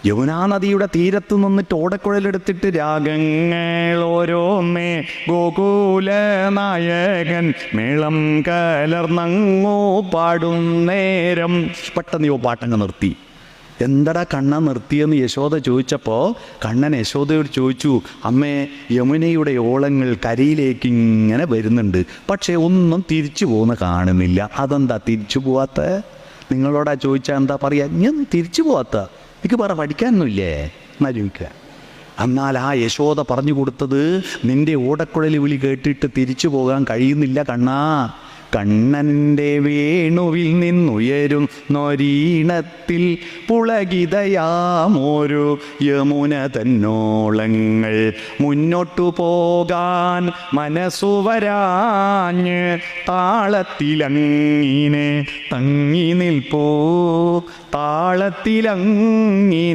യമുനാ നദിയുടെ തീരത്ത് നിന്നിട്ട് ഓടക്കുഴലെടുത്തിട്ട് രാഗങ്ങൾ ഓരോന്നേ ഗോകുല നായകൻ മേളം കലർന്നങ്ങോ പാടും നേരം. പെട്ടെന്ന് പാട്ടങ്ങ് നിർത്തി. എന്തടാ കണ്ണ നിർത്തിയെന്ന് യശോദ ചോദിച്ചപ്പോൾ കണ്ണൻ യശോദയോട് ചോദിച്ചു, അമ്മേ, യമുനയുടെ ഓളങ്ങൾ കരയിലേക്ക് ഇങ്ങനെ വരുന്നുണ്ട്, പക്ഷേ ഒന്നും തിരിച്ചു പോകുന്ന കാണുന്നില്ല. അതെന്താ തിരിച്ചു പോവാത്ത? നിങ്ങളോടാ ചോദിച്ചാൽ എന്താ പറയാ? ഞാൻ തിരിച്ചു പോവാത്ത, എനിക്ക് പറ, പഠിക്കാനൊന്നുമില്ലേ എന്നാ ചോദിക്കുക. എന്നാൽ ആ യശോദ പറഞ്ഞു കൊടുത്തത്, നിന്റെ ഓടക്കുഴൽ വിളി കേട്ടിട്ട് തിരിച്ചു പോകാൻ കഴിയുന്നില്ല കണ്ണാ. കണ്ണൻ്റെ വേണുവിൽ നിന്നുയരും നൊരീണത്തിൽ പുളകിതയാമോരു യമുന തന്നോളങ്ങൾ മുന്നോട്ടു പോകാൻ മനസ്സു വരാഞ്ഞ് താളത്തിലങ്ങിനെ തങ്ങി നിൽപ്പോ, താളത്തിലങ്ങിനെ